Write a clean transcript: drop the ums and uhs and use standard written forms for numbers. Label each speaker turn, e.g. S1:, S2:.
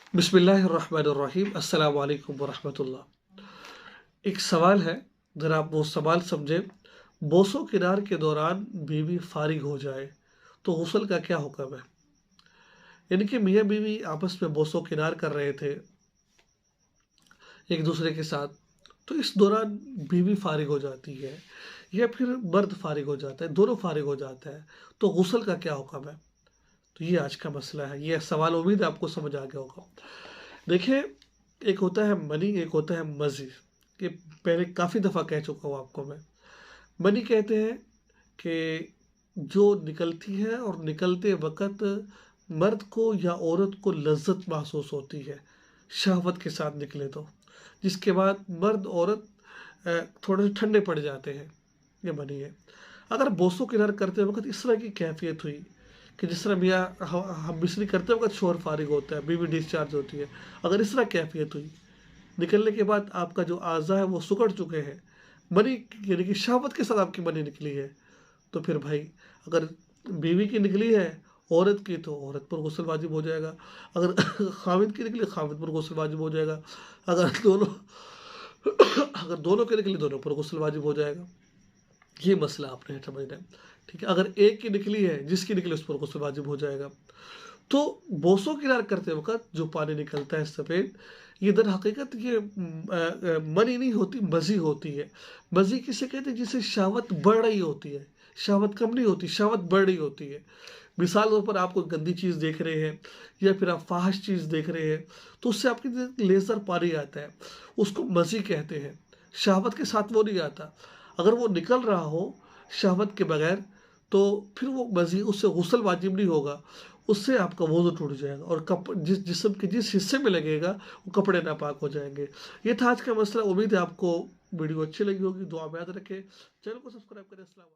S1: बिस्मिल्लाहिर्रहमानिर्रहीम अस्सलाम वालेकुम वरहमतुल्लाह। एक सवाल है, ज़रा आप वो सवाल समझें। बोसो किनार के दौरान बीवी फारिग हो जाए तो गुस्ल का क्या हुक्म है? यानी कि मियाँ बीवी आपस में बोसो किनार कर रहे थे एक दूसरे के साथ, तो इस दौरान बीवी फारिग हो जाती है या फिर मर्द फारिग हो जाता है, दोनों फारिग हो जाता है, तो गुस्ल का क्या हुक्म है? तो ये आज का मसला है। ये सवाल उम्मीद है आपको समझ आ गया होगा। देखिए, एक होता है मनी, एक होता है मज़ी। ये पहले काफ़ी दफ़ा कह चुका हूँ आपको मैं। मनी कहते हैं कि जो निकलती है और निकलते वक़्त मर्द को या औरत को लज़्ज़त महसूस होती है, शहवत के साथ निकले तो। जिसके बाद मर्द औरत थोड़े से ठंडे पड़ जाते हैं, ये मनी है। अगर बोसो किनार करते वक़्त इस तरह की कैफ़ियत हुई कि जिस तरह मियाँ हम बिस्री करते वक़्त शौहर फारिग होता है, बीवी डिस्चार्ज होती है। अगर इस तरह कैफ़ियत हुई, निकलने के बाद आपका जो आज़ा है वो सिकुड़ चुके हैं, मनी यानी कि शहवत के साथ आपकी मनी निकली है, तो फिर भाई अगर बीवी की निकली है, औरत की, तो औरत पर गुस्ल वाजिब हो जाएगा। अगर खाविंद की निकली, खाविंद पर गुस्ल वाजिब हो जाएगा। अगर दोनों अगर दोनों की निकली, दोनों पर गुस्ल वाजिब हो जाएगा। ये मसला आपने समझना है, ठीक है। अगर एक की निकली है, जिसकी निकली उस पर गुस्ल वाजिब हो जाएगा। तो बोसो किनार करते वक़्त जो पानी निकलता है सफ़ेद, ये दर हकीकत ये मनी नहीं होती, मज़ी होती है। मज़ी किसे कहते हैं? जिससे शहवत बढ़ रही होती है, शहवत कम नहीं होती, शहवत बढ़ रही होती है। मिसाल के तौर पर आप कोई गंदी चीज़ देख रहे हैं या फिर आप फ़ाहिश चीज़ देख रहे हैं, तो उससे आपके अंदर लेज़र पानी आता है, उसको मज़ी कहते हैं। शहवत के साथ वो नहीं आता। अगर वो निकल रहा हो शहवत के बगैर, तो फिर वो मज़ी, उससे गुस्ल वाजिब नहीं होगा, उससे आपका वज़ू टूट जाएगा और जिस जिस्म के जिस हिस्से में लगेगा वो कपड़े नापाक हो जाएंगे। ये था आज का मसला। उम्मीद है आपको वीडियो अच्छी लगी होगी। दुआ में याद रखें। चैनल को सब्सक्राइब करें। अस्सलाम वालेकुम।